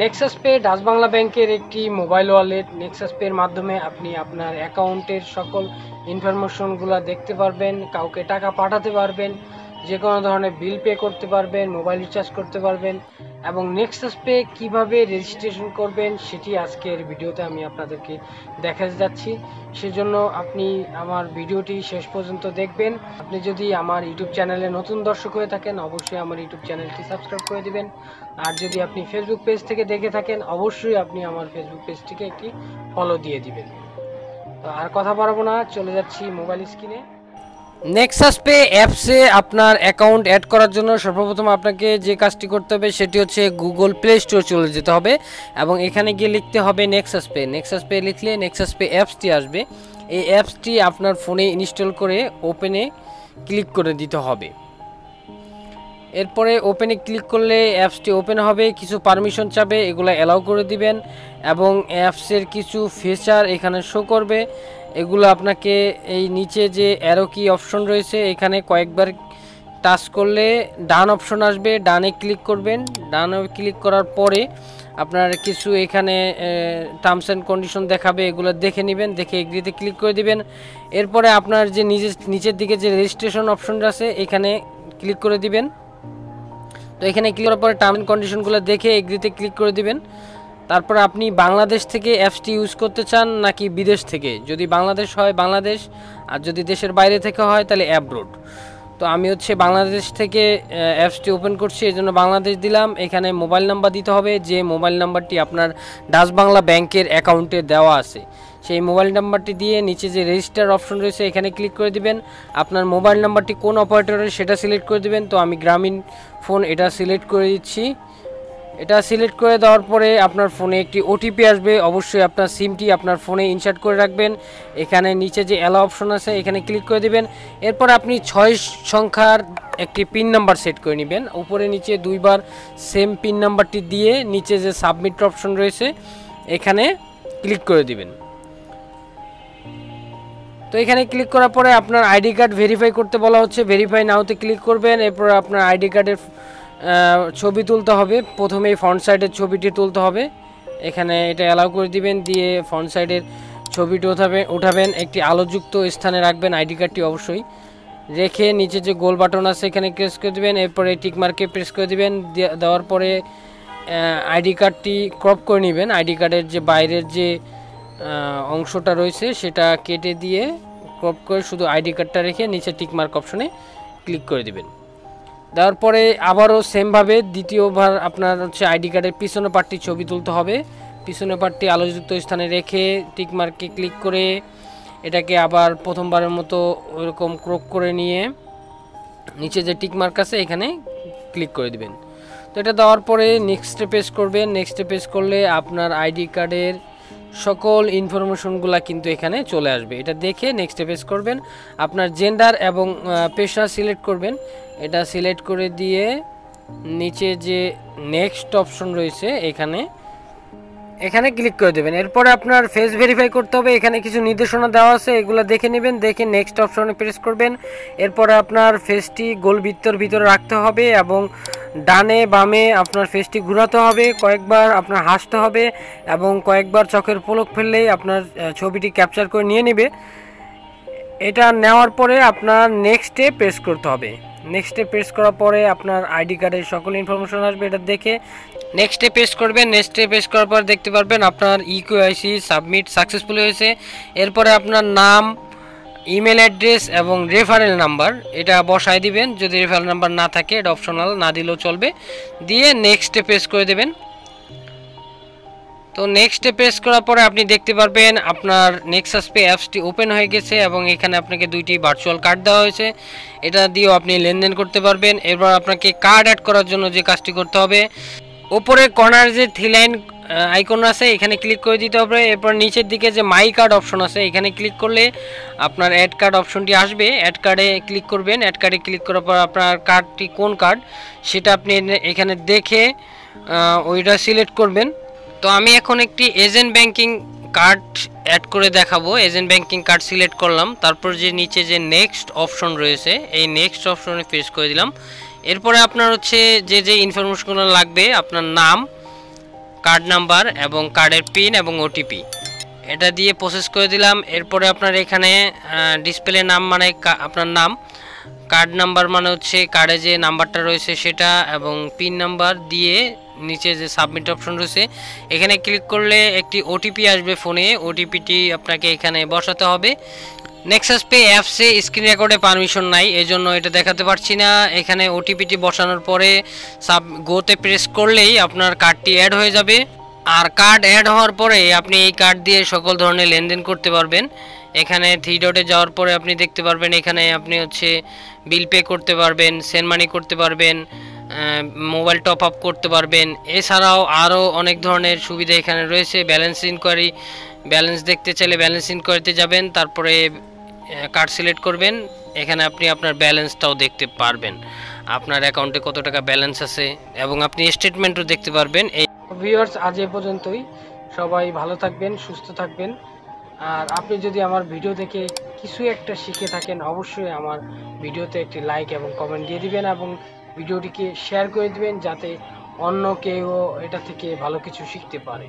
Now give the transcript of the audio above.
নেক্সাসপে Dutch Bangla ব্যাংকের একটি mobile wallet. নেক্সাসপের মাধ্যমে আপনি আপনার অ্যাকাউন্টের সকল ইনফরমেশনগুলো দেখতে পারবেন, কাউকে টাকা পাঠাতে পারবেন, যে কোনো ধরনের বিল পে করতে পারবেন, মোবাইল রিচার্জ করতে পারবেন এবং নেক্সাসপে কিভাবে রেজিস্ট্রেশন করবেন সেটি আজকের ভিডিওতে আমি আপনাদেরকে দেখাতে যাচ্ছি। সেজন্য আপনি আমার ভিডিওটি শেষ পর্যন্ত দেখবেন। আপনি যদি আমার ইউটিউব চ্যানেলে নতুন দর্শক হয়ে থাকেন অবশ্যই আমার ইউটিউব চ্যানেলটি সাবস্ক্রাইব করে দিবেন। আর যদি আপনি ফেসবুক পেজ থেকে দেখে থাকেন অবশ্যই আপনি আমার ফেসবুক পেজটিকে একটি ফলো দিয়ে দিবেন। তো আর কথা বাড়াবো না, চলে যাচ্ছি মোবাইল স্ক্রিনে। নেক্সাসপে অ্যাপসে আপনার অ্যাকাউন্ট অ্যাড করার জন্য সর্বপ্রথম আপনাকে যে কাজটি করতে হবে সেটি হচ্ছে গুগল প্লে স্টোর চলে যেতে হবে এবং এখানে গিয়ে লিখতে হবে নেক্সাসপে। নেক্সাসপে লিখলে নেক্সাসপে অ্যাপসটি আসবে। এই অ্যাপসটি আপনার ফোনে ইনস্টল করে ওপেনে ক্লিক করে দিতে হবে। এরপরে ওপেনে ক্লিক করলে অ্যাপসটি ওপেন হবে, কিছু পারমিশন চাবে, এগুলো অ্যালাউ করে দিবেন এবং অ্যাপসের কিছু ফিচার এখানে শো করবে। এগুলো আপনাকে এই নিচে যে অ্যারো কি অপশন রয়েছে এখানে কয়েকবার টাচ করলে ডান অপশন আসবে, ডানে ক্লিক করবেন। ডানে ক্লিক করার পরে আপনার কিছু এখানে টার্মস অ্যান্ড কন্ডিশন দেখাবে, এগুলো দেখে নেবেন, দেখে এগ্রিতে ক্লিক করে দিবেন। এরপরে আপনার যে নিচের দিকে যে রেজিস্ট্রেশন অপশনটা আছে এখানে ক্লিক করে দিবেন। তো এখানে ক্লিক করার পরে টার্ম অ্যান্ড কন্ডিশনগুলো দেখে এগ্রিতে ক্লিক করে দিবেন। তারপর আপনি বাংলাদেশ থেকে অ্যাপসটি ইউজ করতে চান নাকি বিদেশ থেকে, যদি বাংলাদেশ হয় বাংলাদেশ, আর যদি দেশের বাইরে থেকে হয় তাহলে অ্যাব্রোড। তো আমি হচ্ছে বাংলাদেশ থেকে অ্যাপসটি ওপেন করছি, এই জন্য বাংলাদেশ দিলাম। এখানে মোবাইল নাম্বার দিতে হবে, যে মোবাইল নাম্বারটি আপনার ডাচ বাংলা ব্যাংকের অ্যাকাউন্টে দেওয়া আছে সেই মোবাইল নাম্বারটি দিয়ে নিচে যে রেজিস্টার অপশন রয়েছে এখানে ক্লিক করে দিবেন। আপনার মোবাইল নাম্বারটি কোন অপারেটরের সেটা সিলেক্ট করে দিবেন। তো আমি গ্রামীণ ফোন এটা সিলেক্ট করে দিচ্ছি। এটা সিলেক্ট করে দেওয়ার পরে আপনার ফোনে একটি ওটিপি আসবে, অবশ্যই আপনার সিমটি আপনার ফোনে ইনসার্ট করে রাখবেন। এখানে নিচে যে অ্যালাউ অপশন আছে এখানে ক্লিক করে দিবেন। এরপর আপনি 6 সংখ্যার একটি পিন নাম্বার সেট করে নেবেন, উপরে নিচে দুইবার সেম পিন নাম্বারটি দিয়ে নিচে যে সাবমিট অপশন রয়েছে এখানে ক্লিক করে দিবেন। তো এখানে ক্লিক করার পরে আপনার আইডি কার্ড ভেরিফাই করতে বলা হচ্ছে, ভেরিফাই নাওতে ক্লিক করবেন। এরপর আপনার আইডি কার্ডের ছবি তুলতে হবে, প্রথমেই ফ্রন্ট সাইডের ছবিটি তুলতে হবে, এখানে এটা অ্যালাউ করে দিবেন, দিয়ে ফ্রন্ট সাইডের ছবিটি উঠাবেন, একটি আলোযুক্ত স্থানে রাখবেন আইডি কার্ডটি অবশ্যই, রেখে নিচে যে গোল বাটন আছে এখানে প্রেস করে দেবেন। এরপরে টিক মার্কে প্রেস করে দিবেন, দেওয়ার পরে আইডি কার্ডটি ক্রপ করে নেবেন। আইডি কার্ডের যে বাইরের যে অংশটা রয়েছে সেটা কেটে দিয়ে ক্রপ করে শুধু আইডি কার্ডটা রেখে নিচে টিক মার্ক অপশনে ক্লিক করে দিবেন। দেওয়ার পরে আবারও সেমভাবে দ্বিতীয়বার আপনার হচ্ছে আইডি কার্ডের পিছনের পার্টটি ছবি তুলতে হবে, পিছনের পার্টটি আলোযুক্ত স্থানে রেখে টিক মার্কে ক্লিক করে এটাকে আবার প্রথমবারের মতো ওইরকম ক্রপ করে নিয়ে নিচে যে টিক মার্ক আছে এখানে ক্লিক করে দিবেন। তো এটা দেওয়ার পরে নেক্সটে পেজ করবেন। নেক্সটে পেজ করলে আপনার আইডি কার্ডের সকল ইনফরমেশনগুলো কিন্তু এখানে চলে আসবে, এটা দেখে নেক্সটে পেজ করবেন। আপনার জেন্ডার এবং পেশা সিলেক্ট করবেন, এটা সিলেক্ট করে দিয়ে নিচে যে নেক্সট অপশন রয়েছে এখানে ক্লিক করে দেবেন। এরপরে আপনার ফেস ভেরিফাই করতে হবে, এখানে কিছু নির্দেশনা দেওয়া আছে এগুলো দেখে নেবেন, দেখে নেক্সট অপশনে প্রেস করবেন। এরপরে আপনার ফেসটি গোল বৃত্তের ভিতরে রাখতে হবে এবং ডানে বামে আপনার ফেসটি ঘোরাতে হবে, কয়েকবার আপনার হাসতে হবে এবং কয়েকবার চোখের পলক ফেললেই আপনার ছবিটি ক্যাপচার করে নিয়ে নেবে। এটা নেওয়ার পরে আপনার নেক্সটে প্রেস করতে হবে। নেক্সটে প্রেস করার পরে আপনার আইডি কার্ডের সকল ইনফরমেশন আসবে, এটা দেখে নেক্সটে প্রেস করবেন। নেক্সটে প্রেস করার পর দেখতে পারবেন আপনার ইকিউআইসি সাবমিট সাকসেসফুল হয়েছে। এরপরে আপনার নাম, ইমেল অ্যাড্রেস এবং রেফারেল নাম্বার এটা বসায় দিবেন, যদি রেফারেল নাম্বার না থাকে এটা অপশনাল, না দিলেও চলবে, দিয়ে নেক্সটে প্রেস করে দেবেন। তো নেক্সটে প্রেস করার পরে আপনি দেখতে পারবেন আপনার নেক্সাসপে অ্যাপসটি ওপেন হয়ে গেছে এবং এখানে আপনাকে দুইটি ভার্চুয়াল কার্ড দেওয়া হয়েছে, এটা দিয়েও আপনি লেনদেন করতে পারবেন। এরপর আপনাকে কার্ড অ্যাড করার জন্য যে কাজটি করতে হবে, ওপরে কর্নার যে থ্রি লাইন আইকন আছে এখানে ক্লিক করে দিতে হবে। এরপর নিচের দিকে যে মাই কার্ড অপশন আছে এখানে ক্লিক করলে আপনার অ্যাড কার্ড অপশনটি আসবে, অ্যাড কার্ডে ক্লিক করবেন। অ্যাড কার্ডে ক্লিক করার পর আপনার কার্ডটি কোন কার্ড সেটা আপনি এখানে দেখে ওইটা সিলেক্ট করবেন। তো আমি এখন একটি এজেন্ট ব্যাংকিং কার্ড অ্যাড করে দেখাবো। এজেন্ট ব্যাংকিং কার্ড সিলেক্ট করলাম, তারপর যে নিচে যে নেক্সট অপশন রয়েছে এই নেক্সট অপশনে প্রেস করে দিলাম। এরপরে আপনার হচ্ছে যে ইনফরমেশনগুলো লাগবে, আপনার নাম, কার্ড নাম্বার এবং কার্ডের পিন এবং ওটিপি এটা দিয়ে প্রসেস করে দিলাম। এরপরে আপনার এখানে ডিসপ্লে নাম মানে আপনার নাম, কার্ড নাম্বার মানে হচ্ছে কার্ডে যে নাম্বারটা রয়েছে সেটা, এবং পিন নাম্বার দিয়ে নিচে যে সাবমিট অপশন রয়েছে এখানে ক্লিক করলে একটি ওটিপি আসবে ফোনে। ওটিপিটি আপনাকে এখানে বসাতে হবে। নেক্সাসপে অ্যাপসে স্ক্রিন রেকর্ডে পারমিশন নাই, এজন্য এটা দেখাতে পারছি না। এখানে ওটিপিটি বসানোর পরে গোতে প্রেস করলেই আপনার কার্ডটি অ্যাড হয়ে যাবে। আর কার্ড অ্যাড হওয়ার পরে আপনি এই কার্ড দিয়ে সকল ধরনের লেনদেন করতে পারবেন। এখানে 3 ডটে যাওয়ার পরে আপনি দেখতে পারবেন এখানে আপনি হচ্ছে বিল পে করতে পারবেন, সেন্ড মানি করতে পারবেন, মোবাইল টপ আপ করতে পারবেন। এছাড়াও আরও অনেক ধরনের সুবিধা এখানে রয়েছে। ব্যালেন্স ইনকোয়ারি, ব্যালেন্স দেখতে চাইলে ব্যালেন্স ইনকোয়ারিতে যাবেন, তারপরে কার্ড সিলেক্ট করবেন। এখানে আপনি আপনার ব্যালেন্সটাও দেখতে পারবেন, আপনার অ্যাকাউন্টে কত টাকা ব্যালেন্স আছে, এবং আপনি স্টেটমেন্টও দেখতে পারবেন। এই ভিউয়ার্স, আজ এ পর্যন্তই। সবাই ভালো থাকবেন, সুস্থ থাকবেন। আর আপনি যদি আমার ভিডিও দেখে কিছু একটা শিখে থাকেন অবশ্যই আমার ভিডিওতে একটি লাইক এবং কমেন্ট দিয়ে দিবেন, এবং ভিডিওটিকে শেয়ার করে দিবেন যাতে অন্য কেউ এটা থেকে ভালো কিছু শিখতে পারে।